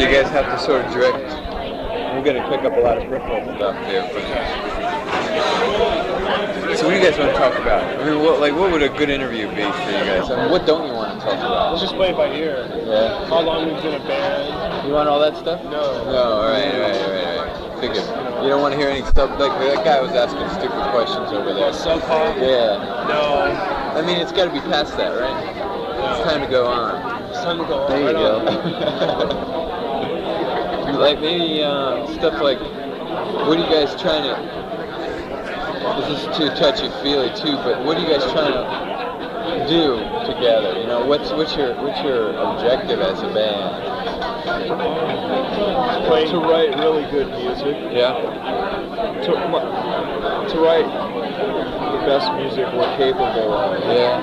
So you guys have to sort of direct. We're going to pick up a lot of peripheral stuff here. So what do you guys want to talk about? I mean, what would a good interview be for you guys? I mean, what don't you want to talk about? Let's just play it by ear. Yeah. How long we've been a band. You want all that stuff? No. No, all right. Figured. You don't want to hear any stuff like that guy was asking stupid questions over there. So-called? Yeah. No. I mean, it's got to be past that, right? No. It's time to go on. It's time to go on. There you go. Like maybe stuff like, what are you guys trying to? This is too touchy-feely too, but what are you guys trying to do together? You know, what's your objective as a band? To write really good music. Yeah. To write the best music we're capable of. Yeah.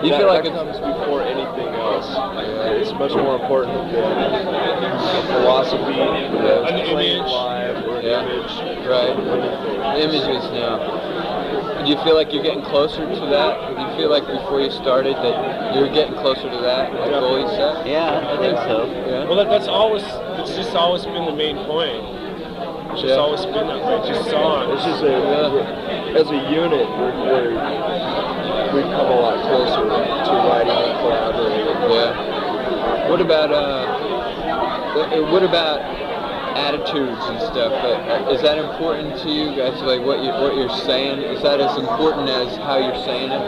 You feel like that comes before anything else. It's much more important than a philosophy, an image, live, or an image. Right. Images now. Do you feel like you're getting closer to that? Do you feel like before you started that you're getting closer to that goal you set? Yeah, I think so. Yeah. Well, it's just always been the main point. It's just always been that way. It's just songs. It's just as a unit, we've come a lot closer to writing and collaborating. Yeah. What about attitudes and stuff? Is that important to you guys? Like what you're saying? Is that as important as how you're saying it?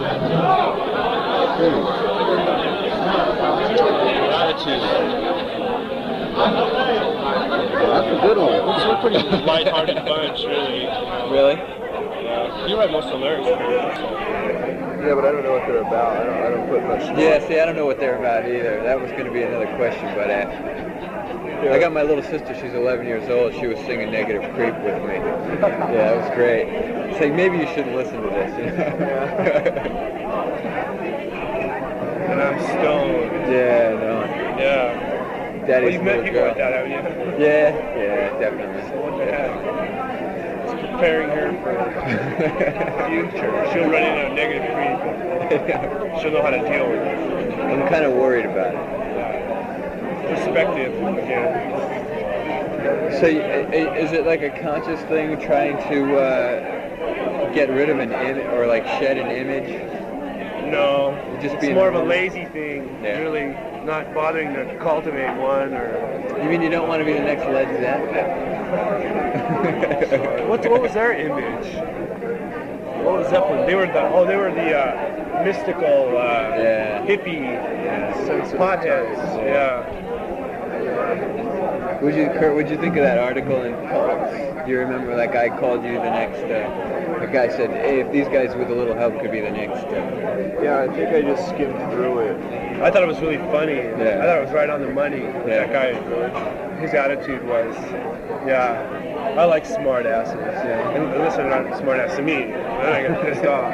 Attitude. That's a good one. It's a pretty lighthearted bunch, really. Really? Yeah. You write most of the lyrics. Yeah, but I don't know what they're about. I don't put much. Yeah, see, I don't know what they're about either. That was going to be another question, but I got my little sister, she's 11 years old, she was singing Negative Creep with me. Yeah, it was great. It's like, maybe you shouldn't listen to this, you know? And I'm stoned. Yeah, no. Yeah. Daddy's Well, you've met little people girl. like that, haven't you? Yeah, definitely. So what the heck? It's preparing her for the future. She'll run into a negative creep. She'll know how to deal with it. I'm kind of worried about it. Perspective, again. So, is it like a conscious thing trying to get rid of an image or like shed an image? No, Just it's being more of a normal? lazy thing. Yeah. Really not bothering to cultivate one or. You mean you don't want to be the next Led Zeppelin? What was their image? What was Zeppelin? They were the mystical hippie potheads. Yeah. Kurt, what'd you think of that article in Pulse? Do you remember that guy called you the next? The guy said, "Hey, if these guys with a little help could be the next." Yeah, I think I just skimmed through it. I thought it was really funny. Yeah. I thought it was right on the money. Yeah. That guy, his attitude was, I like smart asses. Yeah. Unless they're not smart ass to me, then I get pissed off.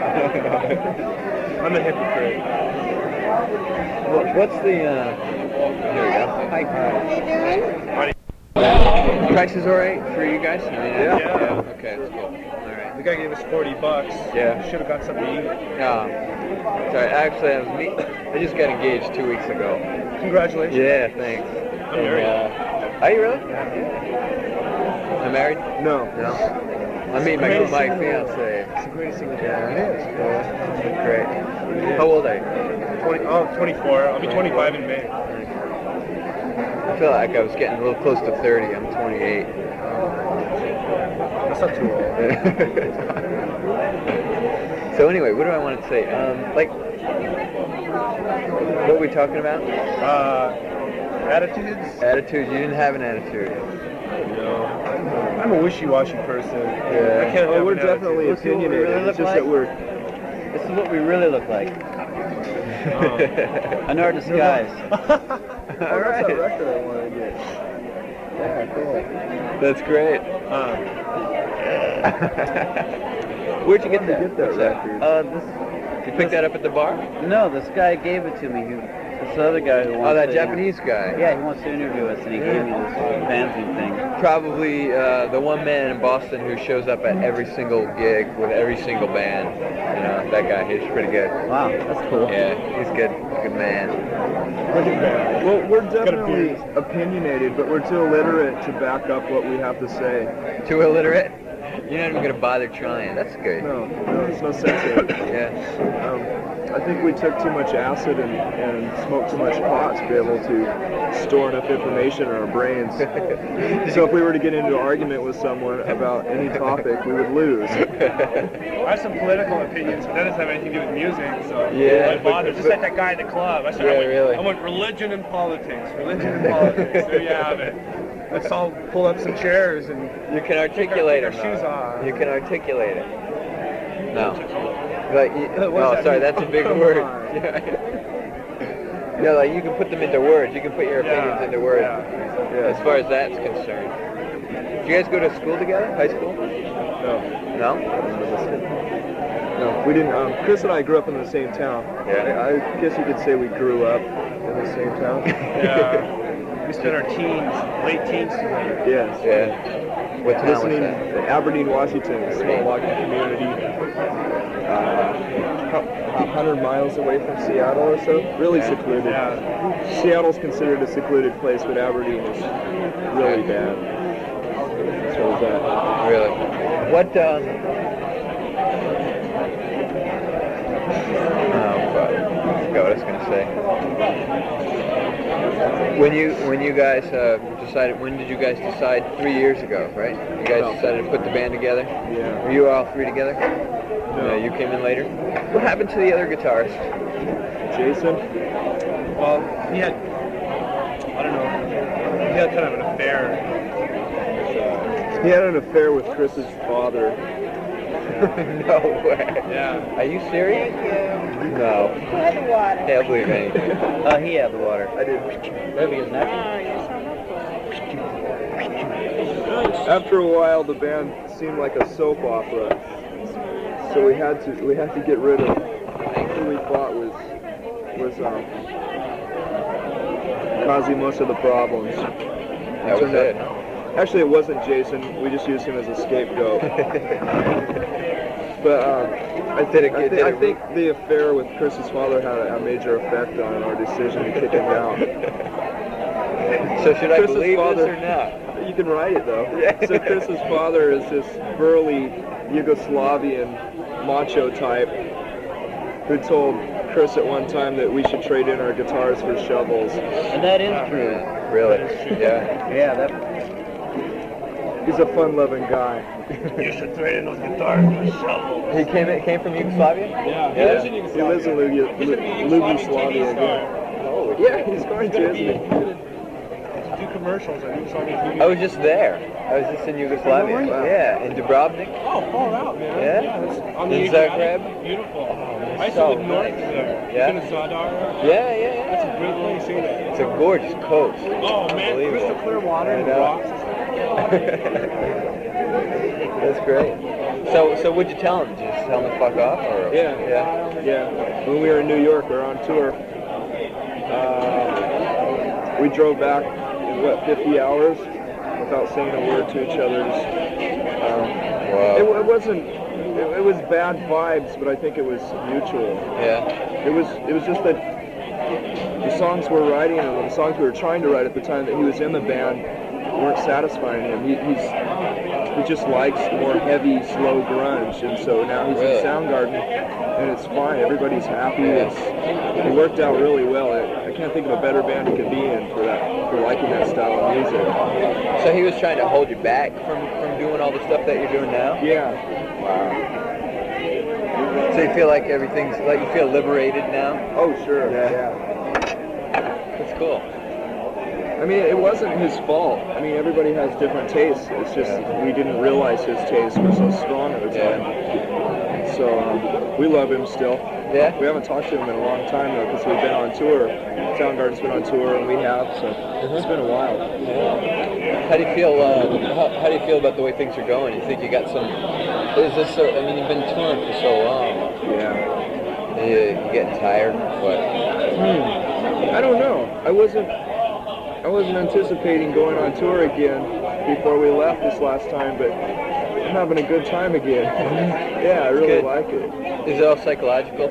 I'm a hypocrite. What's the? Here we go. Hi. Price is all right for you guys. I mean, Yeah. Okay, that's cool. All right. The guy gave us $40. Yeah. Should have got something to eat. Sorry. Actually, I just got engaged 2 weeks ago. Congratulations. Yeah, thanks. I'm married. Are you really? I'm married? No. No. I'm meeting my fiance. It's the greatest thing. Yeah, it is. Great. How old are you? 24. I'll be 25 in May. I feel like I was getting a little close to 30. I'm 28. That's not too old. So anyway, what do I want to say? What were we talking about? Attitudes? Attitude. You didn't have an attitude. No. I'm a wishy-washy person. Yeah. I can't have We're an definitely Let's see what we opinionated. really It's look just like. that we're. This is what we really look like. In our disguise. All That's right. that record I want to get. Yeah, cool. That's great. Where'd you get that? Get that record. You picked that up at the bar? No, this guy gave it to me. This other guy who wants Oh, that to Japanese guy. Yeah, he wants to interview us, and he gave me this fanzine thing. Probably the one man in Boston who shows up at every single gig with every single band. You know, that guy. He's pretty good. Wow, that's cool. Yeah, he's good. Good man. Well, we're definitely opinionated, but we're too illiterate to back up what we have to say. Too illiterate? You're not even gonna bother trying. That's good. No, there's no sense in it. Yeah. I think we took too much acid and smoked too much pot to be able to store enough information in our brains. So if we were to get into an argument with someone about any topic, we would lose. I have some political opinions, but that doesn't have anything to do with music, so Yeah, why bother? Just like that guy at the club. I said, Yeah, I want religion and politics. Religion and politics. There you have it. Let's all pull up some chairs and You can articulate take it. our shoes off. You can articulate it. No. Like, What does that sorry, mean? that's a big word. Yeah, like you can put them into words. You can put your opinions into words. Yeah. As far as that's concerned. Did you guys go to school together? High school? No. No? No, we didn't. Chris and I grew up in the same town. Yeah. I guess you could say we grew up in the same town. Yeah. We spent our late teens together. Yes. Yeah. What town was Listening that? to Aberdeen, Washington, a small logging community, 100 miles away from Seattle or so. Really secluded. Yeah. Seattle's considered a secluded place, but Aberdeen is really bad. So is that. Really? What, oh, fuck. I forgot what I was gonna say. When you guys decided, when did you guys decide? 3 years ago, right? You guys decided to put the band together? Yeah. Were you all three together? No. You came in later? What happened to the other guitarist? Jason? Well, he had, I don't know, he had kind of an affair. He had an affair with Chris's father. No way. Yeah. Are you serious? No. Who had the water? Hey, I'll believe anything. He had the water. I did. Maybe his neck. Oh, you're so helpful. After a while, the band seemed like a soap opera, so we had to get rid of who we thought was causing most of the problems. That was it. Actually, it wasn't Jason. We just used him as a scapegoat. But I think the affair with Chris's father had a major effect on our decision to kick him down. So should I Chris's believe father- this or not? You can write it though. So Chris's father is this burly Yugoslavian macho type who told Chris at one time that we should trade in our guitars for shovels. And that is true. Really? Yeah. Yeah, that. He's a fun-loving guy. You should trade in those guitars with a shovel. He came from Yugoslavia? Yeah. He Yeah. lives in Yugoslavia. He lives in He's gonna be a Yugoslavian Yugoslavia TV again. star. Holy Yeah, he's going He's to, gonna isn't be he? he's gonna do commercials on Yugoslavian TV. I was just there. I was just in Yugoslavia. Wow. Yeah, in Dubrovnik. Oh, far out, man. Yeah? That's on the In Adriatic. Zagreb? Beautiful. that's I used so to live north nice. there. Yeah? Been to Zadar. Yeah. That's a great place, ain't it? It's a gorgeous coast. Oh man, Unbelievable. crystal clear water I and know. rocks. That's great. So what'd you tell him? Did you just tell him to fuck off? Or? Yeah. When we were in New York, we were on tour. We drove back in 50 hours without saying a word to each other. Wow. It wasn't. It was bad vibes, but I think it was mutual. Yeah. It was just that the songs we're writing and the songs we were trying to write at the time that he was in the band weren't satisfying him. He just likes more heavy, slow grunge, and so now he's Really? in Soundgarden, and it's fine. Everybody's happy. Yeah. It worked out really well. I can't think of a better band he could be in for liking that style of music. So he was trying to hold you back from doing all the stuff that you're doing now? Yeah. Wow. So you feel like everything's, like you feel liberated now? Oh, sure. Yeah. That's cool. I mean, it wasn't his fault. I mean, everybody has different tastes. It's just we didn't realize his tastes were so strong at the time. So we love him still. Yeah? We haven't talked to him in a long time though, because we've been on tour. Soundgarden's been on tour, and we have. So it's been a while. How do you feel? How do you feel about the way things are going? You think you got some? Is this so? I mean, you've been touring for so long. Yeah. You getting tired? What? I don't know. I wasn't anticipating going on tour again before we left this last time, but I'm having a good time again. Yeah, I really Good. like it. Is it all psychological?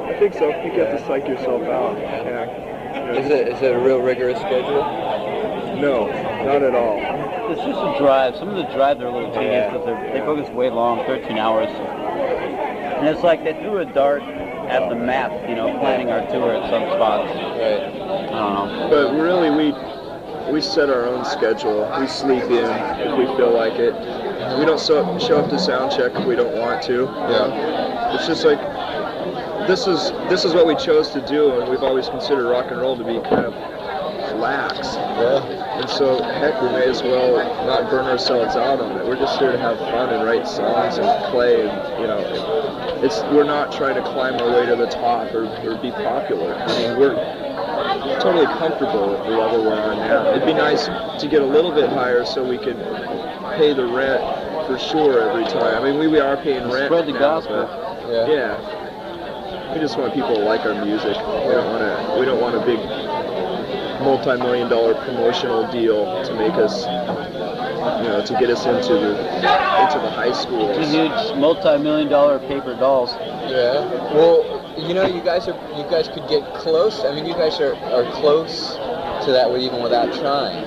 I think so. You have to psych yourself out. Yeah. Is it a real rigorous schedule? No, not at all. It's just a drive. Some of the drives are a little tedious because they focus way long, 13 hours. And it's like they threw a dart at the map, planning our tour at some spots. Right. I don't know. But really, we set our own schedule. We sleep in if we feel like it. We don't show up to sound check if we don't want to. Yeah. It's just like this is what we chose to do, and we've always considered rock and roll to be kind of lax. Yeah. And so, heck, we may as well not burn ourselves out on it. We're just here to have fun and write songs and play, and we're not trying to climb our way to the top or be popular. I mean, we're totally comfortable at the level we're on now. It'd be nice to get a little bit higher so we could pay the rent for sure every time. I mean, we are paying rent Spread the now, gospel. but yeah. We just want people to like our music. We don't want a big multi-million-dollar promotional deal to make us, to get us into the high schools. Two huge multi-million-dollar paper dolls. Yeah. Well, you guys could get close. I mean, you guys are close to that even without trying.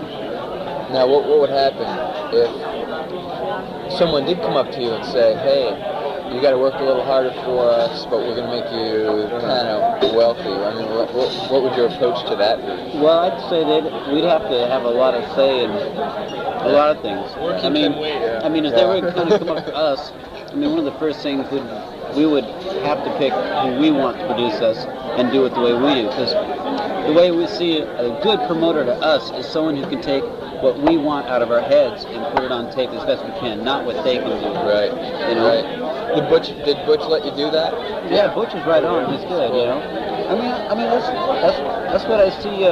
Now, what would happen if someone did come up to you and say, "Hey, you got to work a little harder for us, but we're going to make you kind of wealthy"? I mean, what would your approach to that be? Well, I'd say we'd have to have a lot of say in a lot of things. I mean, if they were going to come up to us, one of the first things we would have to pick who we want to produce us and do it the way we do. Because the way we see a good promoter to us is someone who can take what we want out of our heads and put it on tape as best we can, not what they can do. Right. Right. Did Butch let you do that? Yeah, Butch is right on. He's good. That's what I see.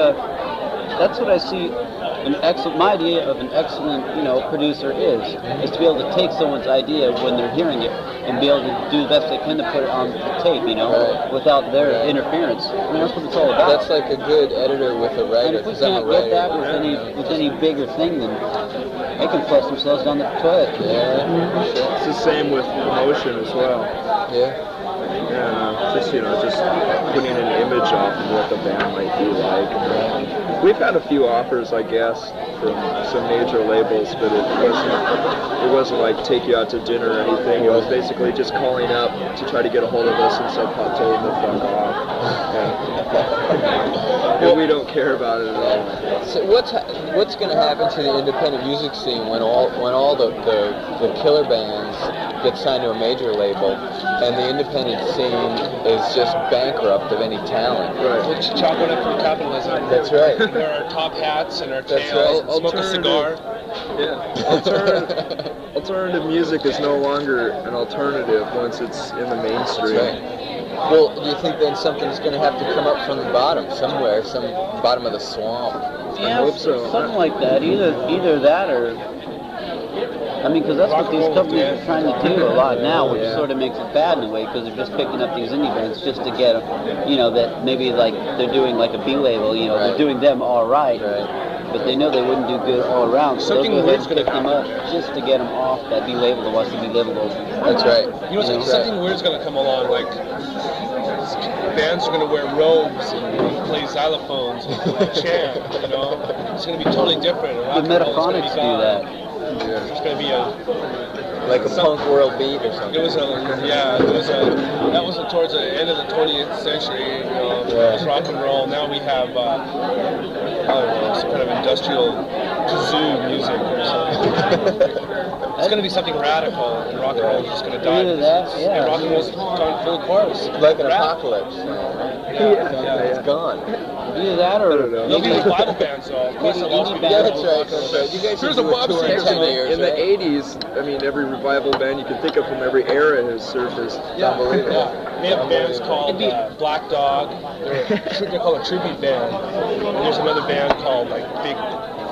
That's what I see. My idea of an excellent, producer is to be able to take someone's idea when they're hearing it and be able to do the best they can to put it on the tape, Right. without their interference. That's what it's all about. That's like a good editor with a writer. And if we can't get that with any bigger thing, then they can flush themselves down the toilet. Yeah. Sure. It's the same with promotion as well. Yeah. Just putting an image off of what the band might be like. We've had a few offers, I guess, from some major labels, but it wasn't like take you out to dinner or anything. It was basically just calling up to try to get a hold of us and Sub Pop told them to fuck off. And we don't care about it at all. So what's going to happen to the independent music scene when all the killer bands get signed to a major label and the independent scene is just bankrupt of any talent? Right. We'll chop it up for capitalism. That's right. Wear our top hats and our That's tails, right. smoke a cigar. Yeah. Alternative music is no longer an alternative once it's in the mainstream. That's right. Well, do you think then something's going to have to come up from the bottom somewhere, some bottom of the swamp? Yeah, I hope so. Something like that. Either that or. Because that's what these companies are trying to do a lot now, which sort of makes it bad in a way, because they're just picking up these indie bands just to get them, that maybe like they're doing like a B label, they're doing them all right, but they know they wouldn't do good all around, so Something they'll go ahead weird's and pick gonna them up just to get them off that B label to watch the B label go. That's right. Something weird's going to come along, like bands are going to wear robes and play xylophones and chant, It's going to be totally different. The Metaphonics do that. It's going to be like a punk world beat or something. that was towards the end of the 20th century. It was rock and roll. Now we have some kind of industrial kazoo music or something. It's going to be something radical, and rock and roll is just going to die. Either that, And rock and roll's gone full course. Like an apocalypse. It's gone. Either that or There'll be revival bands, though. Of course, Maybe there'll indie be Yeah, bands. that's right. You guys Here's should do a Bob a tour in Seger 10 years. In the right? 80s, every revival band you can think of from every era has surfaced. Unbelievable. We have bands called Black Dog. They're called a tribute band. And there's another band called like Big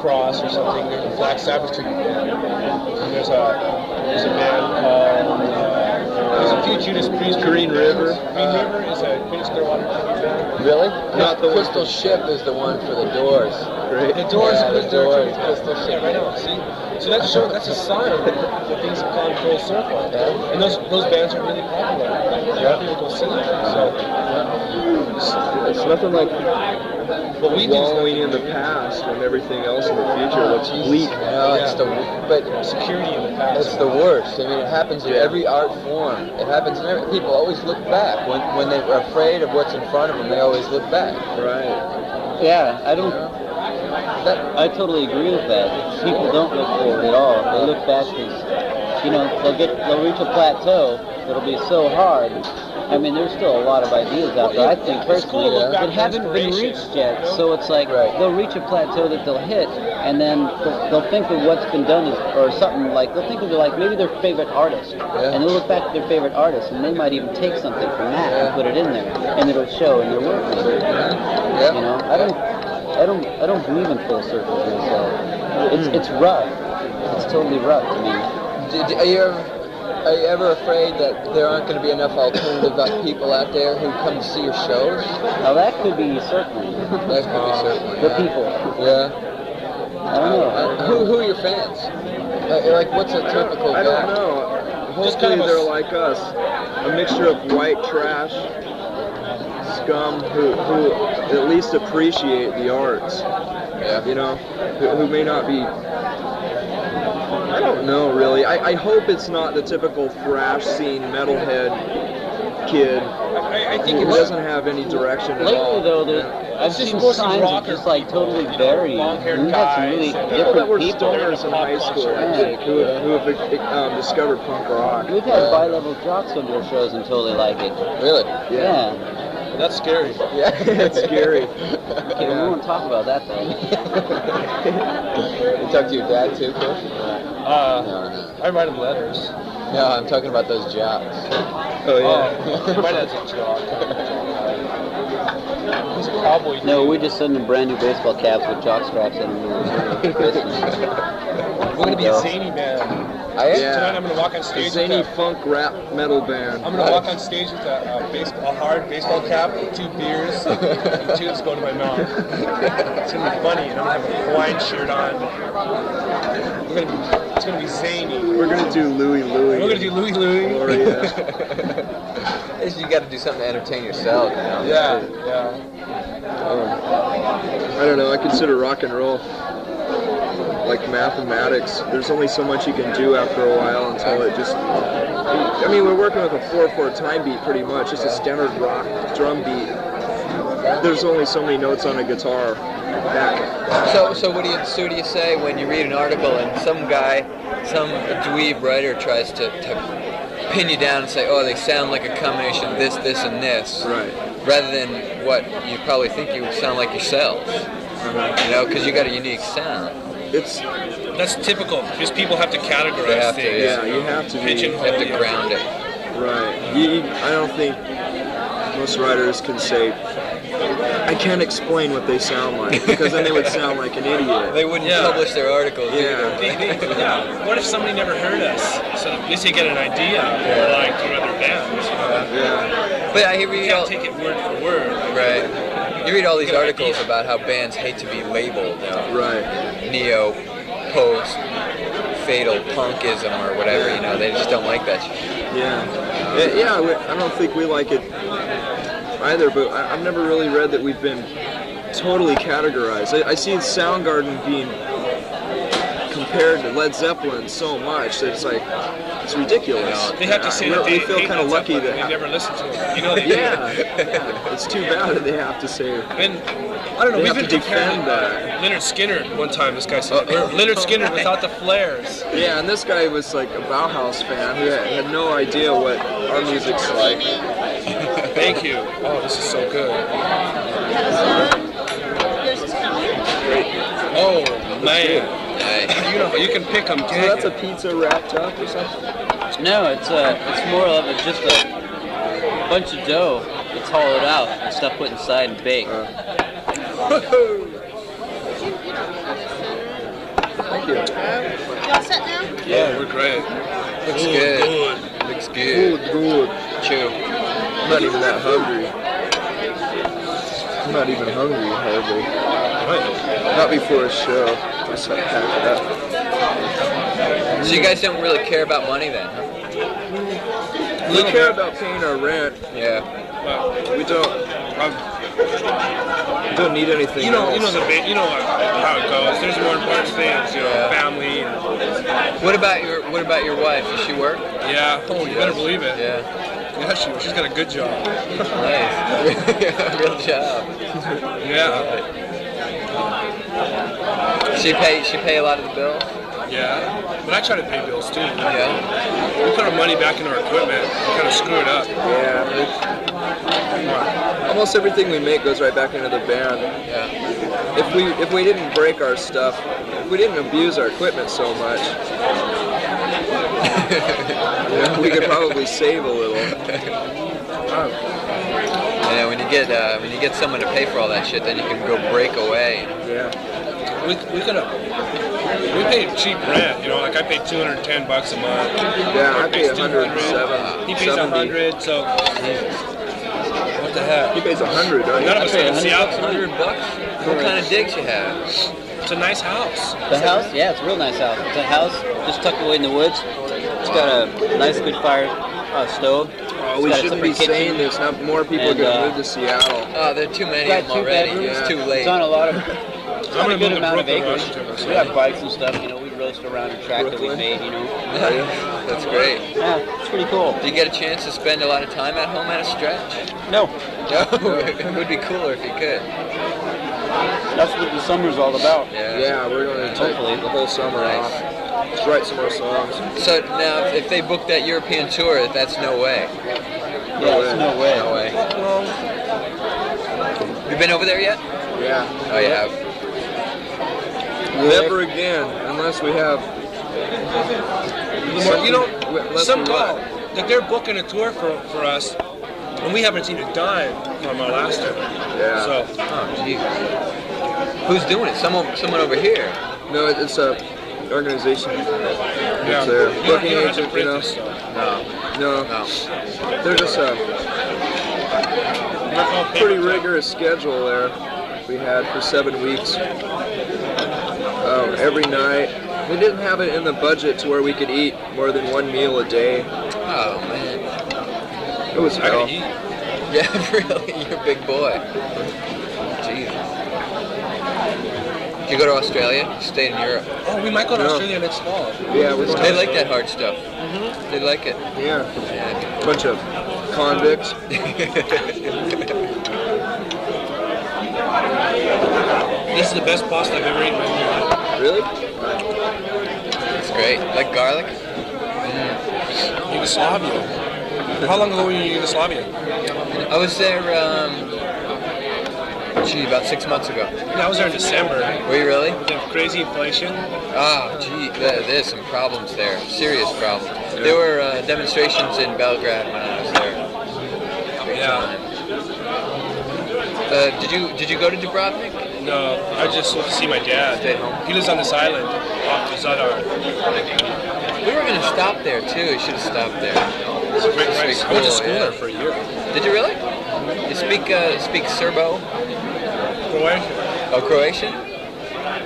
Cross or something. There's a Black Sabbath tribute band. And there's a band called do Judas Priest. Green River. Green River is a Phoenix Clearwater band. Really? Not the Crystal one. Ship is the one for the Doors. Great. The Doors, Yeah, the Doors. Crystal Ship. Right now, see? So that's a sign that things have gone full circle. Yeah. And those bands are really popular. Yeah. People go see them. So It's nothing like what we do is wallowing in the past when everything else in the future looks bleak. No, it's but security in the past. it's the worst. I mean, it happens in every art form. It happens in every. People always look back when they're afraid of what's in front of them. They always look back. Right. Yeah, I totally agree with that. People don't look forward at all. They look back because, they'll reach a plateau that'll be so hard. I mean, there's still a lot of ideas out there, I think, personally, that haven't been reached yet. So it's like they'll reach a plateau that they'll hit, and then they'll think of what's been done or something like, they'll think of it like maybe their favorite artist, and they'll look back at their favorite artist, and they might even take something from that and put it in there, and it'll show in their work. I don't believe in full circles myself. It's rough. It's totally rough to me. Are you ever afraid that there aren't going to be enough alternative people out there who come to see your shows? Now that could be certainly. That could be certainly. The people. Yeah. I don't know. Who are your fans? Like, what's a typical guy? I don't know. Hopefully they're like us, a mixture of white trash, scum who at least appreciate the arts. Yeah. Who may not be. I don't know, really. I hope it's not the typical thrash scene metalhead kid I think who it's doesn't have any direction at all. Lately, though, I've It's just seen mostly signs of rocker just like people, totally varied. long-haired We've had some really guys, People that were different people. stoners in high school, I think, who have discovered punk rock. We've had bi-level jocks on their shows until they like it. Really? Yeah. that's scary. Yeah. It's scary. Okay, we won't talk about that though. You talk to your dad too, Chris? No. I write him letters. No, I'm talking about those jocks. Oh, yeah. My dad's a jock. He's a cowboy. No, we just send them brand new baseball caps with jock straps in them for Christmas. We're gonna be a zany band. Tonight I'm gonna walk on stage. Zany funk rap metal band. I'm gonna walk on stage with a hard baseball cap, 2 beers, and 2 that's going to my mouth. It's gonna be funny, and I'm gonna have a Hawaiian shirt on. It's gonna be zany. We're gonna do Louie Louie. We're gonna do Louie Louie. Gloria. You got to do something to entertain yourself. Yeah. I don't know. I consider rock and roll like mathematics. There's only so much you can do after a while until it just. I mean, we're working with a 4/4 time beat pretty much, just a standard rock drum beat. There's only so many notes on a guitar. So what do you say when you read an article and some dweeb writer tries to pin you down and say, oh, they sound like a combination of this, this, and this, Right. rather than what you probably think you sound like yourselves, because you got a unique sound. That's typical, because people have to categorize They have to, things. Yeah, you have to Pigeonhole. You have to ground it. Right. I don't think most writers can say, I can't explain what they sound like, because then they would sound like an idiot. They wouldn't publish their articles either. What if somebody never heard us? So at least they get an idea of what we're like through other bands. Yeah. But I hear You can't take it word for word. Right. You read all these articles about how bands hate to be labeled. Right. Neo, post, fatal punkism or whatever. They just don't like that shit. I don't think we like it either, but I've never really read that we've been totally categorized. I see Soundgarden being compared to Led Zeppelin so much that it's like, it's ridiculous. They have to say that we feel kind of lucky that they never listen to it. It's too bad that they have to say. And I don't know. They We've have been to comparing defend that. Leonard Skinner one time. This guy said Leonard Skinner without the flares. Yeah, and this guy was like a Bauhaus fan who had no idea what our music's like. Thank you. Oh, this is so good. Oh man. You can pick them. So that's a pizza wrapped up or something? No, it's more of just a bunch of dough that's hollowed out and stuff put inside and baked. Thank you. You all set now? Yeah, we're great. Looks good. Food's good. Good. True. I'm not even that hungry. I'm not even hungry, hardly. Not before a show. I just have to pack it up. So you guys don't really care about money then, huh? We care about paying our rent. Yeah. We don't need anything You know else. how it goes. There's more important things, Yeah. family. And, What about your wife? Does she work? yeah, you better believe it. Yeah. Yeah, she's got a good job. Nice. Real job. Yeah. She pay a lot of the bills? Yeah. But I try to pay bills too. Yeah. We put our money back into our equipment. We kind of screw it up. Yeah. Almost everything we make goes right back into the band. Yeah. If we didn't break our stuff, if we didn't abuse our equipment so much, we could probably save a little. Yeah, when you get someone to pay for all that shit, then you can go break away. Yeah. We pay cheap rent, like I pay $210 a month. Yeah, I pay 107. He pays 100, so what the heck? He pays 100, don't you? None of us live in Seattle. $100? What kind of digs you have? It's a nice house. The house? Yeah, it's a real nice house. It's a house just tucked away in the woods. It's got a nice, good fire stove. Oh, we shouldn't be saying this. Now more people are going to move to Seattle. Oh, there are too many Got of them two already. bedrooms. It's too late. It's on a lot of. It's I'm on a gonna good move to amount of Brooklyn, acreage. Washington. We have bikes and stuff. We roast around a track that we made. That's great. Yeah, it's pretty cool. Do you get a chance to spend a lot of time at home at a stretch? No, No, it would be cooler if you could. that's what the summer's all about. Yeah, we're going to take Hopefully. the whole summer off. Just write some more songs. So now, if they book that European tour, that's no way. Yeah, it's no way. No way. You been over there yet? Yeah. Oh, you have. Never again, unless we have. Some call that they're booking a tour for us, and we haven't seen a dime from our last tour. Yeah. So, Oh, Jesus. Who's doing it? Someone over here. No, it's a organization. yeah. It's a You booking don't have to agent, print this stuff. No. No, they're just a pretty rigorous schedule there. We had for 7 weeks. Every night. We didn't have it in the budget to where we could eat more than one meal a day. Oh, man. It was I hell. can eat. Yeah, really? You're a big boy. Jesus. Did you go to Australia? You stayed in Europe. Oh, we might go to No. Australia next fall. Yeah, we're going They to. like that hard stuff. They like it. Yeah, Yeah. bunch of convicts. This is the best pasta I've ever eaten in my life. Really? It's great. Like garlic? Yugoslavia. How long ago were you in Yugoslavia? I was there, about 6 months ago. Yeah, I was there in December. Were you really? With the crazy inflation. Oh, gee, there's some problems there. Serious problems. There were demonstrations in Belgrade when I was there. Yeah. Did you go to Dubrovnik? No, I just went to see my dad. Stayed home. He lives on this island off the Zadar. We were gonna stop there too. We should have stopped there. It's a great place. I went to Cool, school yeah. there for a year. Did you really? You speak Serbo? Croatia? Oh, Croatian?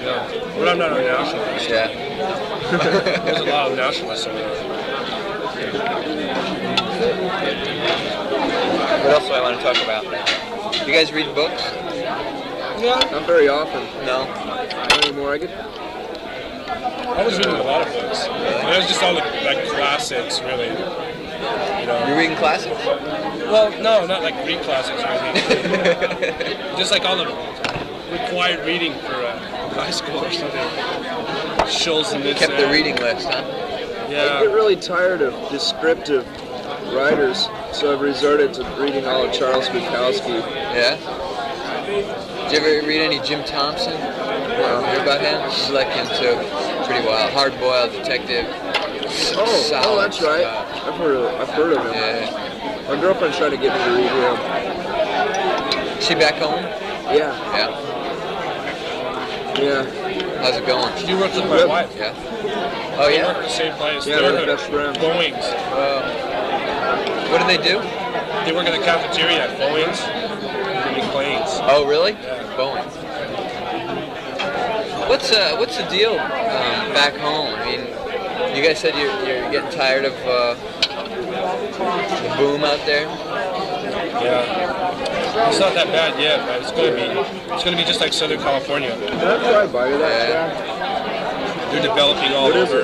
No. But I'm not a nationalist. Yeah. There's a lot of nationalists over there. What else do I want to talk about? You guys read books? Yeah. Not very often. No. Not anymore. I was reading a lot of books. And it was just all like classics, really. You're reading classics? Well, no, not like Greek classics or anything. Just like all the required reading for high school or something. Schultz and this. Kept the reading list, huh? I Yeah. get really tired of descriptive writers, so I've resorted to reading all of Charles Bukowski. Yeah. Did you ever read any Jim Thompson? Hear about him? I like him too. Pretty wild. Hard-boiled detective. Oh, that's right. Stuff. I've heard of him. Yeah. My girlfriend's trying to get me to read him. Is she back home? Yeah, Yeah. yeah. How's it going? She works with my wife. Yeah. Oh They yeah. work at the same place. Yeah, They're they're best friends. Boeings. What do they do? They work in the cafeteria at Boeing's. They make planes. Oh, really? Yeah. Boeing. What's the deal back home? I mean, you guys said you're getting tired of the boom out there. Yeah. It's not that bad yet, but it's gonna be just like Southern California. Can I drive by that? Yeah. They're developing all over.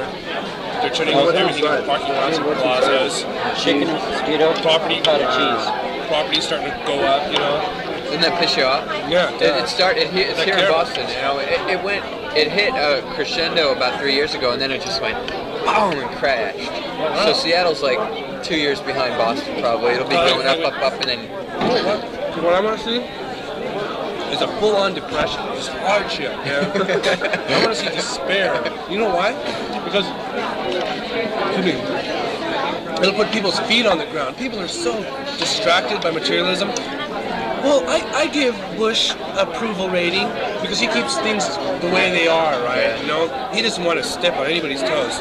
They're turning everything into parking lots and plazas. Chicken, mosquito, Property, cottage cheese. property's starting to go up, you know. Didn't that piss you off? Yeah. It's here in Boston. You know, it hit a crescendo about 3 years ago, and then it just went boom and crashed. So Seattle's like 2 years behind Boston probably. It'll be going up, and then. What I want to see is a full-on depression, just hardship. Yeah. I want to see despair. You know why? Because it'll put people's feet on the ground. People are so distracted by materialism. Well, I give Bush approval rating because he keeps things the way they are, right? You know, he doesn't want to step on anybody's toes.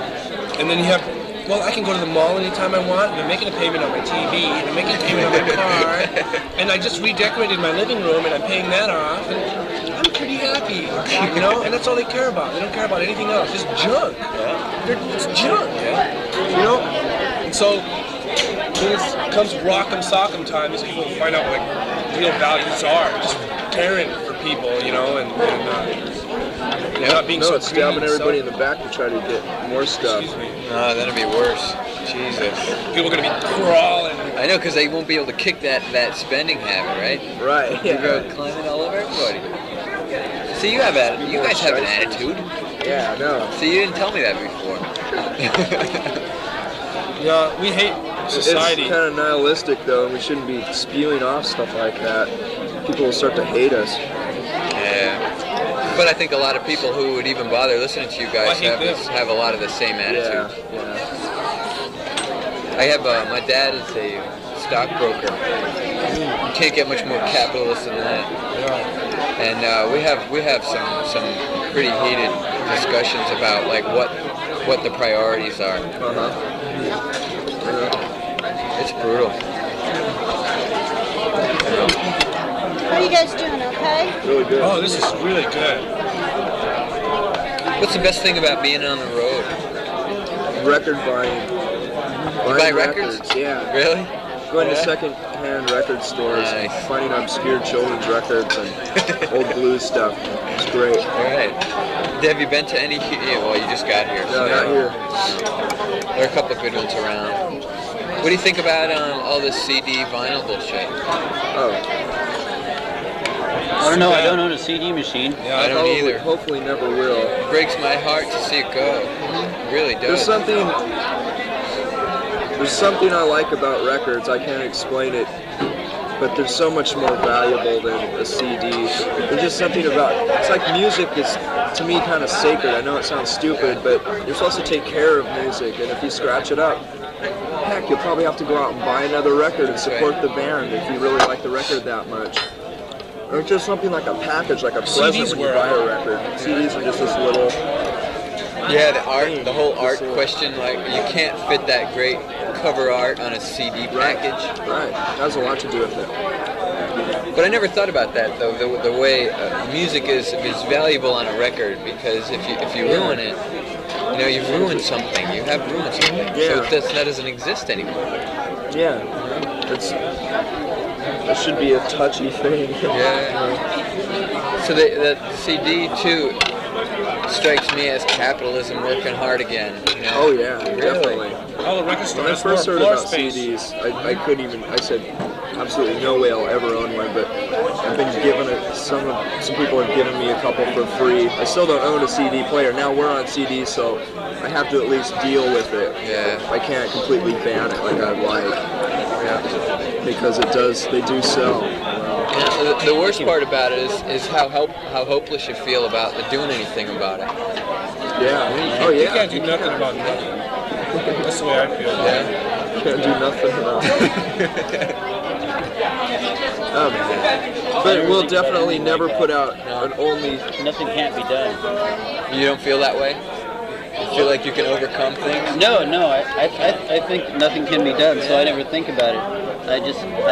And then you have, well, I can go to the mall anytime I want, and I'm making a payment on my TV, and I'm making a payment on my car, and I just redecorated my living room, and I'm paying that off, and I'm pretty happy, you know? And that's all they care about. They don't care about anything else. Just junk. It's junk, you know? And so when it comes rock'em sock'em time, these people find out what real values are, just caring for people, you know, and not being so stabbing everybody in the back to try to get more stuff. Excuse me. No, that'll be worse. Jesus. People are going to be crawling. I know, because they won't be able to kick that spending habit, right? Right. You go climbing all over everybody. See, you guys have an attitude. Yeah, I know. See, you didn't tell me that before. Yeah, we hate society. It's kind of nihilistic, though, and we shouldn't be spewing off stuff like that. People will start to hate us. Yeah. But I think a lot of people who would even bother listening to you guys have a lot of the same attitude. Yeah. I have my dad is a stockbroker. You can't get much more capitalist than that. Yeah. And we have some pretty heated discussions about like what the priorities are. It's brutal. How are you guys doing, okay? Really good. Oh, this is really good. What's the best thing about being on the road? Record buying. Buy records? Yeah. Really? Going to second-hand record stores and Nice. finding obscure children's records and old blues stuff. It's great. All right. Have you been to any? Well, you just got here. No, not here. There are a couple of good ones around. What do you think about all this CD vinyl bullshit? Oh, I don't know. I don't own a CD machine. Yeah, I don't probably, either. hopefully never will. It breaks my heart to see it go. It really does. There's something I like about records. I can't explain it, but they're so much more valuable than a CD. There's just something about it's like music is to me kind of sacred. I know it sounds stupid, but you're supposed to take care of music, and if you scratch it up, heck, you'll probably have to go out and buy another record and support the band if you really like the record that much. Or just something like a package, like a present CDs when you buy a record. CDs are just this little. Yeah, the whole art question, like you can't fit that great cover art on a CD package. Right, that has a lot to do with it. But I never thought about that though. The way music is valuable on a record, because if you ruin it, you know, you've ruined something. You have ruined something. Yeah. So that doesn't exist anymore. Yeah, it should be a touchy thing. Yeah. So the CD too strikes me as capitalism working hard again. You know? Oh yeah, definitely. All the record store When I has more first heard floor about space. CDs, I couldn't even. I said, absolutely no way I'll ever own one. But I've been given it. Some people have given me a couple for free. I still don't own a CD player. Now we're on CD, so I have to at least deal with it. Yeah. I can't completely ban it like I'd like. Because they do sell. Yeah, the worst part about it is how hopeless you feel about doing anything about it. Yeah. Oh You yeah. can't do nothing about nothing. That's the way I feel. Yeah. Can't do nothing about it. But we'll definitely never put out an only. Nothing can't be done. You don't feel that way? feel like you can overcome things? No. I think nothing can be done, so I never think about it. I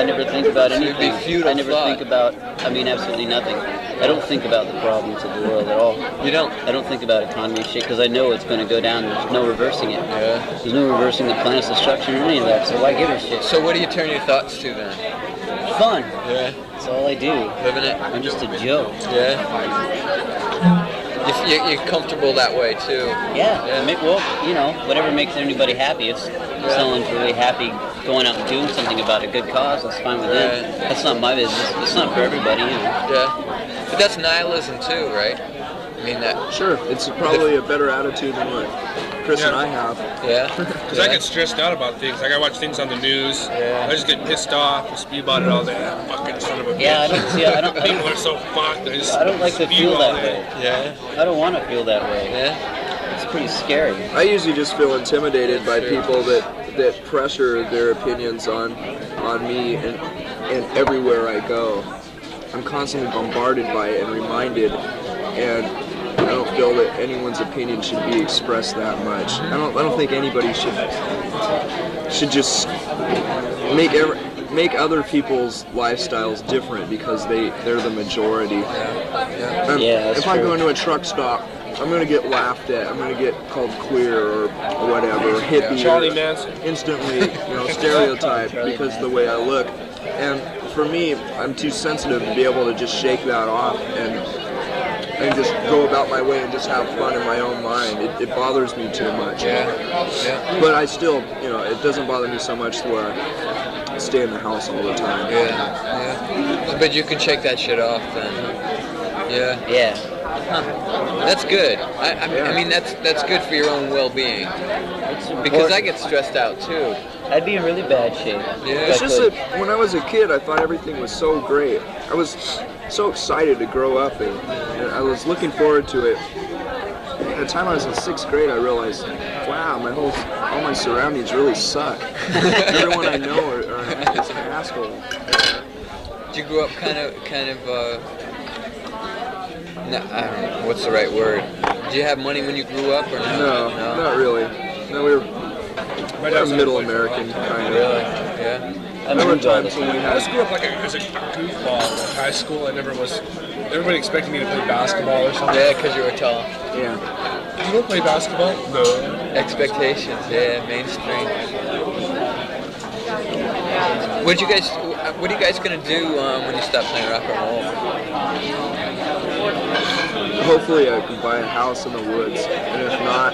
never think about So it'd be anything. futile I never thought. think about, absolutely nothing. I don't think about the problems of the world at all. You don't? I don't think about economy shit because I know it's going to go down. There's no reversing it. Yeah. There's no reversing the planet's destruction or any of that, so why give a shit? So what do you turn your thoughts to then? Fun. Yeah. That's all I do. Living it? I'm just a joke. Yeah. You're comfortable that way too. Yeah. Well, whatever makes anybody happy. If someone's really happy going out and doing something about a good cause, that's fine with them. That's not my business. It's not for everybody, Yeah. But that's nihilism too, right? I mean that. Sure, it's probably a better attitude than what Chris and I have. Yeah. Because I get stressed out about things. Like I watch things on the news. Yeah. I just get pissed off and spew about it all day. Fucking son of a bitch. Yeah, People are so fucked. I don't like to spew feel all that day. way. Yeah. I don't want to feel that way. Yeah. It's pretty scary. I usually just feel intimidated by people that pressure their opinions on me and everywhere I go. I'm constantly bombarded by it and reminded, and I don't feel that anyone's opinion should be expressed that much. I don't think anybody should just make other people's lifestyles different because they're the majority. Yeah, if I go into a truck stop, I'm gonna get laughed at. I'm gonna get called queer or whatever, hippie, Charlie Manson. instantly, stereotyped because of the way I look. And for me, I'm too sensitive to be able to just shake that off and just go about my way and just have fun in my own mind. It bothers me too much. Yeah. But I still, it doesn't bother me so much to where I stay in the house all the time. Yeah. But you can shake that shit off then. Yeah. Yeah. Huh. That's good. I mean, that's good for your own well-being. Because I get stressed out too. I'd be in really bad shape. Yeah. It's just that when I was a kid, I thought everything was so great. I was so excited to grow up, and I was looking forward to it. At the time I was in 6th grade, I realized, wow, all my surroundings really suck. Everyone I know is an asshole. Did you grow up kind of no, I don't know, what's the right word? Did you have money when you grew up or no? No, not really. No, we were middle American kind of. Really? Yeah. There were times when we I just had. grew up as a goofball in high school. Everybody expected me to play basketball or something. Yeah, because you were tall. Yeah. You don't play basketball? No. Expectations, yeah, mainstream. What are you guys gonna do when you stop playing rock and roll? Hopefully I can buy a house in the woods, and if not,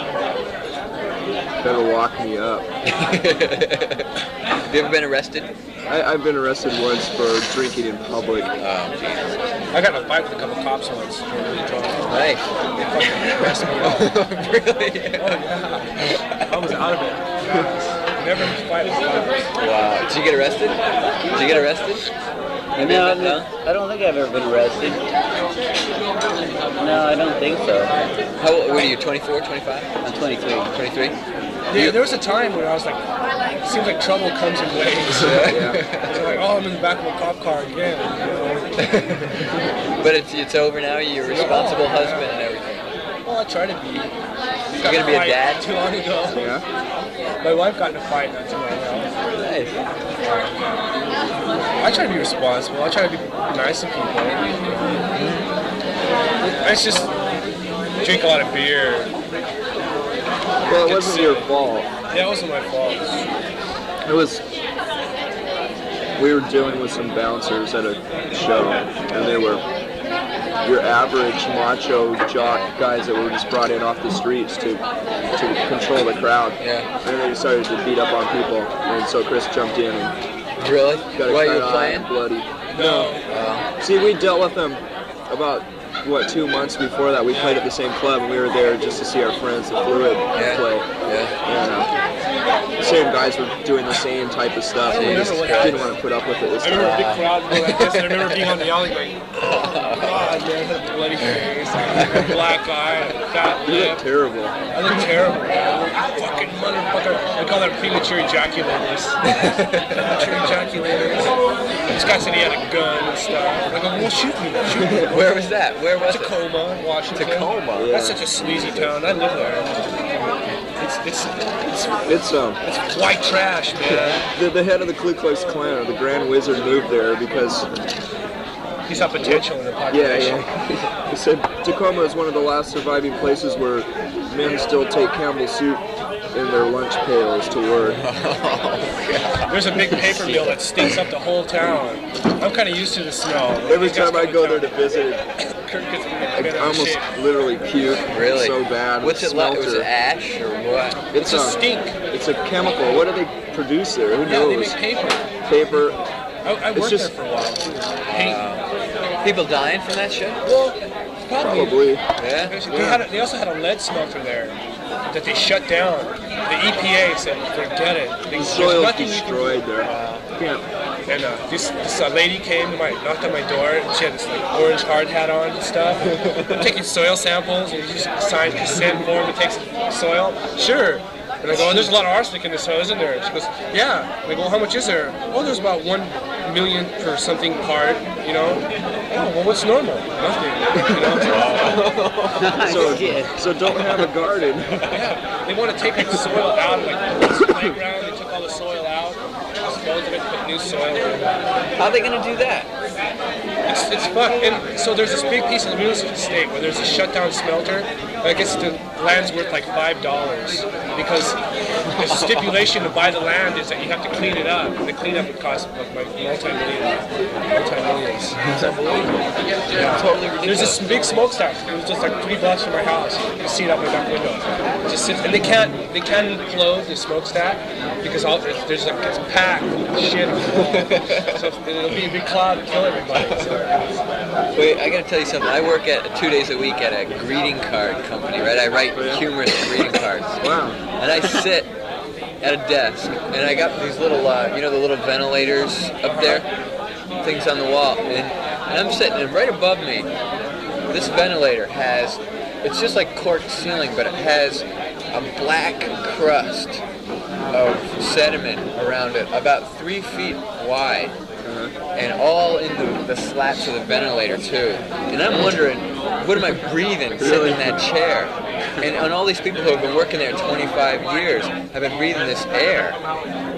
better lock me up. Have you ever been arrested? I've been arrested once for drinking in public. Oh, Jesus. I got in a fight with a couple cops once. Nice. They fucking messed me up. Really? Oh, yeah. I was out of it. Never fight with cops. Wow. Did you get arrested? No, I don't think I've ever been arrested. No, I don't think so. How old were you? 24, 25? I'm 23. 23? Yeah, there was a time when I was like, it seems like trouble comes in waves. Yeah. So like, I'm in the back of a cop car again. But it's over now. You're a responsible husband and everything. Well, I try to be. You're gonna be a dad? Not too long ago. Yeah. My wife got in a fight not too long ago. Nice. I try to be responsible. I try to be nice to people. I just drink a lot of beer. Well, it wasn't your fault. Yeah, it wasn't my fault. It was. We were dealing with some bouncers at a show, and they were your average macho jock guys that were just brought in off the streets to control the crowd. Yeah. And they started to beat up on people, and so Chris jumped in and Really? got a While you cut were eye playing? and bloody. Oh. See, we dealt with them about 2 months before that. We played at the same club, and we were there just to see our friends, the Fluid, Yeah. play. Yeah. And the same guys were doing the same type of stuff. And we just didn't want to put up with it this I remember a time. big crowd going like this, and I remember being on the alley going, God, man, I had a bloody face, a black eye, a fat You lip. look terrible. I look terrible, man. Fucking motherfucker. I call them premature ejaculators. Premature ejaculators. This guy said he had a gun and stuff. I go, well, shoot me. Where was that? Where was it? Tacoma, Washington. Tacoma. Yeah. That's such a sleazy town. I live there. it's white trash, man. The head of the Ku Klux Klan, or the Grand Wizard, moved there because he saw potential in the population. Yeah. He said Tacoma is one of the last surviving places where men still take Campbell soup in their lunch pails to work. There's a big paper mill that stinks up the whole town. I'm kind of used to the smell. Every time I go there to visit, I almost literally puke. Really? So bad. What's it like? Was it ash or what? It's a stink. It's a chemical. What do they produce there? Who knows? They make paper. Paper. I worked there for a while too. Paint. People dying from that shit? Well, probably. Yeah. They also had a lead smelter there that they shut down. The EPA said, forget it. The soil's destroyed there. And this lady came, knocked on my door, and she had this like orange hard hat on and stuff. I'm taking soil samples, and you just sign consent form to take some soil. Sure. And I go, there's a lot of arsenic in the soil, isn't there? And she goes, yeah. And I go, well, how much is there? Oh, there's about 1 million per something part, you know? Oh, well, what's normal? Nothing. You know? So don't have a garden. Yeah, they want to take the soil out of the playground. They took all the soil out, disposed of it, put new soil in. How are they going to do that? It's fucked. And so there's this big piece of the real estate where there's a shutdown smelter. I guess the land's worth like $5 because the stipulation to buy the land is that you have to clean it up. And the cleanup would cost like multi-millions. Yeah. Totally ridiculous. There's this big smokestack. It was just like 3 blocks from my house. You can see it out my back window. It just sits, and they can't implode the smokestack because it's packed with shit. So it'll be a big cloud and kill everybody. So. Wait, I gotta tell you something. I work 2 days a week at a greeting card company, right? I write humorous greeting cards. Wow. And I sit at a desk, and I got these little, the little ventilators up there, things on the wall, and I'm sitting, and right above me, this ventilator it's just like cork ceiling, but it has a black crust of sediment around it, about 3 feet wide. And all in the slats of the ventilator too. And I'm wondering, what am I breathing sitting in that chair? And all these people who have been working there 25 years have been breathing this air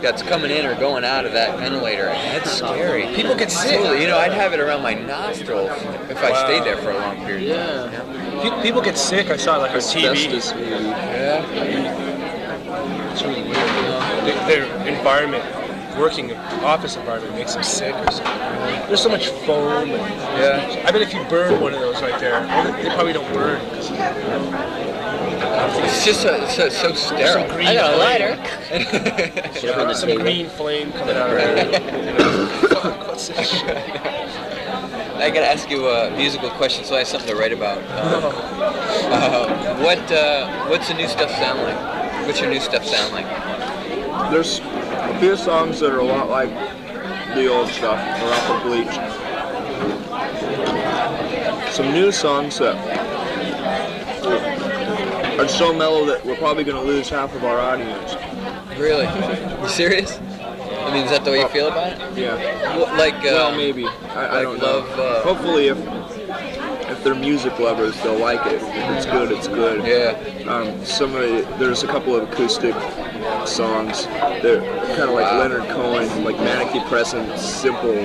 that's coming in or going out of that ventilator. And it's scary. People get sick. Absolutely. I'd have it around my nostrils if I stayed there for a long period of time. People get sick. I saw it like on TV. Yeah. It's really weird. Their environment. Working office environment makes them sick or something. There's so much foam. I bet if you burn one of those right there, they probably don't burn. It's just so sterile. I got a lighter. Some green flame coming out of it. Fuck, what's this shit? I gotta ask you a musical question, so I have something to write about. What's the new stuff sound like? What's your new stuff sound like? There's a few songs that are a lot like the old stuff, or off of Bleach. Some new songs that are so mellow that we're probably going to lose half of our audience. Really? You serious? I mean, is that the way you feel about it? Yeah. Well, maybe. I don't know. Hopefully, if they're music lovers, they'll like it. If it's good, it's good. Yeah. There's a couple of acoustic songs. They're kind of like Leonard Cohen, like manic depressant, simple,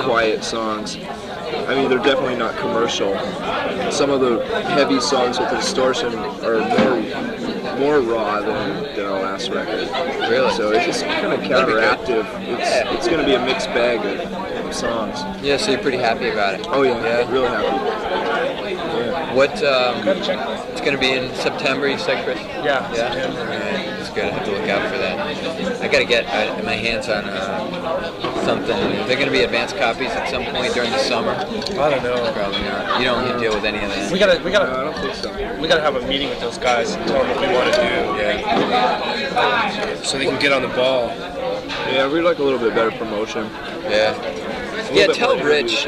quiet songs. I mean, they're definitely not commercial. Some of the heavy songs with distortion are more raw than our last record. Really? So it's just kind of counteractive. It's going to be a mixed bag of songs. Yeah, so you're pretty happy about it? Oh yeah. Real happy. Yeah. What, it's going to be in September, you said, Chris? Yeah. September. Right. That's good. I have to look out for that. I got to get my hands on something. Are there going to be advanced copies at some point during the summer? I don't know. Probably not. You don't deal with any of that. We gotta. I don't think so. We gotta have a meeting with those guys and tell them what we want to do. Yeah. So they can get on the ball. Yeah, we'd like a little bit better promotion. Yeah. Yeah, tell Rich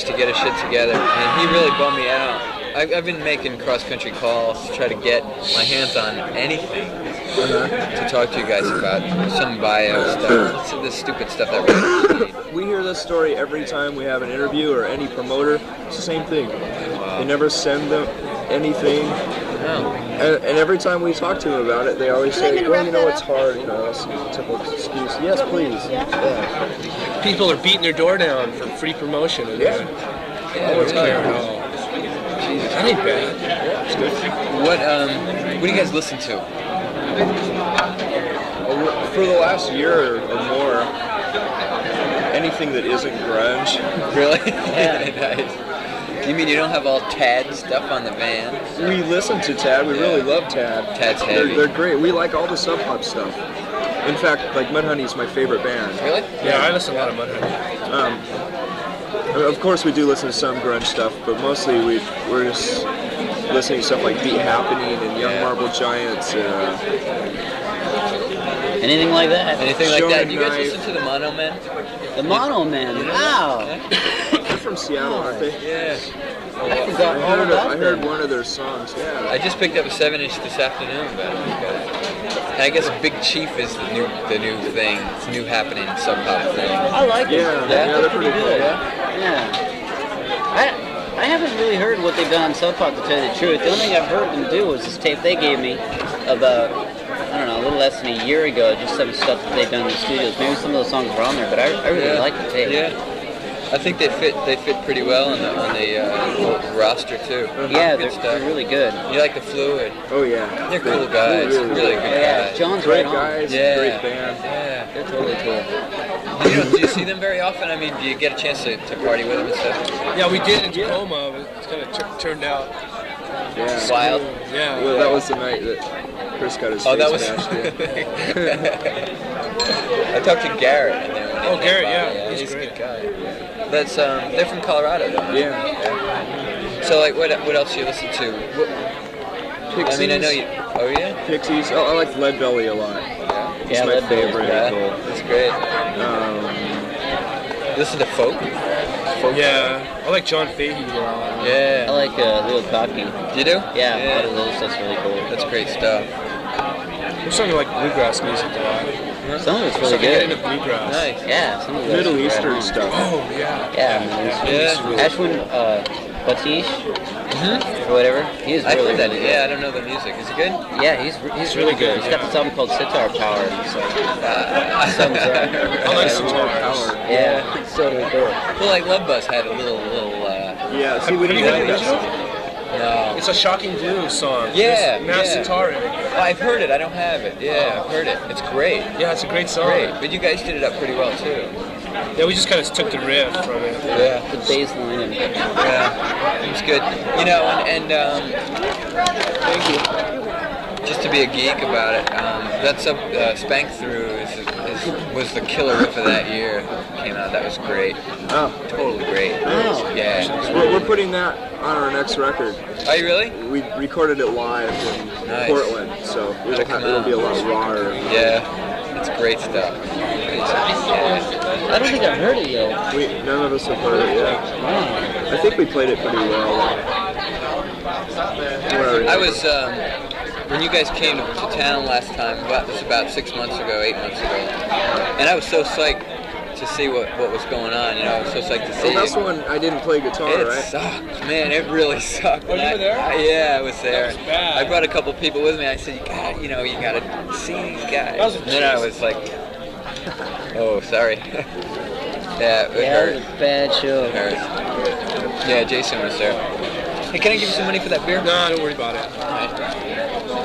to get his shit together. And he really bummed me out. I've been making cross-country calls to try to get my hands on anything to talk to you guys about. Some bio stuff. This stupid stuff that really need. We hear this story every time we have an interview or any promoter. It's the same thing. They never send them anything. Oh. And every time we talk to them about it, they always Do you want me say, to well, wrap you know, that it's up? hard, you know, that's a typical excuse. Yes, please. Yeah. People are beating their door down for free promotion. And Yeah. Oh, it's clear. Oh. That ain't bad. Yeah, it's good. What do you guys listen to? For the last year or more, anything that isn't grunge. Really? Yeah. Nice. You mean you don't have all Tad stuff on the van? We listen to Tad. We really love Tad. Tad's heavy. They're great. We like all the Sub Pop stuff. In fact, like Mudhoney's my favorite band. Really? Yeah, I listen to a lot of Mudhoney. Of course, we do listen to some grunge stuff, but mostly we're just listening to stuff like Beat Happening and Young Marble Giants. Anything like that? Anything like that? Do you guys Knife. listen to the Mono Men? The Mono Men. Wow. They're from Seattle, aren't they? Yeah. I forgot all about I heard them. one of their songs. Yeah. I just picked up a 7-inch this afternoon, but and I guess Big Chief is the new thing. It's new happening Sub Pop thing. I like it. Yeah, they're pretty cool. Yeah. I haven't really heard what they've done on Sub Pop, to tell you the truth. The only thing I've heard them do was this tape they gave me about, I don't know, a little less than a year ago, just some stuff that they've done in the studios. Maybe some of those songs were on there, but I really like the tape. Yeah. I think they fit pretty well on the roster too. Yeah, Good they're really good. You like the Fluid? Oh yeah. They're cool guys. Really, Really good Yeah, guys. John's Great right on. guys, Yeah. great band. Yeah, they're totally cool. Do you see them very often? I mean, do you get a chance to party with them and stuff? Yeah, we did in Tacoma, but it's kind of turned out. Yeah. Wild. Yeah. Well, that was the night that Chris got his face That was. smashed in. I talked to Garrett. And then when he came Garrett, by, yeah, he's he's a great. good guy. That's they're from Colorado, though. Right? Yeah. So like, what else do you listen to? Pixies. I mean, I know you. Oh yeah. Pixies. Oh, I like Leadbelly a lot. It's Yeah, my Leadbelly's favorite. Yeah, Cool. that's great. Listen to folk. Yeah, I like John Fahey a lot. I Yeah. like Lil Cocky. You do? Yeah, a lot of those stuff's really cool. That's great stuff. There's something like bluegrass music a lot. Some of it's really So get into good. bluegrass. Nice. Yeah, some of it's Middle right Eastern on. stuff. Oh yeah. Yeah, Yeah. Ashwin Batish, or whatever. He's I really heard that. good. Yeah, I don't know the music. Is it good? Yeah, he's really good. He's got yeah. this album called Sitar Power. So, Sounds I like Sitar Power. yeah, it's totally cool. Well, like Love Bus had a little. Yeah. See, we Have you didn't heard the know that. original? No. It's a Shocking Duo song. Yeah, There's mass yeah. sitar in it. I've heard it. I don't have it. Yeah, I've heard it. It's great. Yeah, it's a great song. Great. But you guys did it up pretty well too. Yeah, we just kind of took the riff from it. Yeah. The bass line and Yeah. It was good. You know, and Thank you. just to be a geek about it, that Spank Through was the killer riff of that year. Came out. That was great. Oh. Totally great. Oh. Yeah. We're putting that on our next record. Are you really? We recorded it live in Nice. Portland, so it'll be a lot rawer. Yeah. It's great stuff. I don't think I've heard it yet. None of us have heard it yet. I think we played it pretty well. I was when you guys came to town last time. It was about 6 months ago, 8 months ago, and I was so psyched to see what was going on. You know, I was so psyched to see. Well, that's you. when I didn't play guitar, It right? sucked, man. It really sucked. Oh, you were there? Yeah, I was there. That was bad. I brought a couple people with me. I said, you gotta see these guys. That was a and then I was like, oh, sorry. Yeah, it Yeah, hurt. it was a bad show. It hurt. Yeah, Jason was there. Hey, can I give you some money for that beer? No, don't worry about it. All right.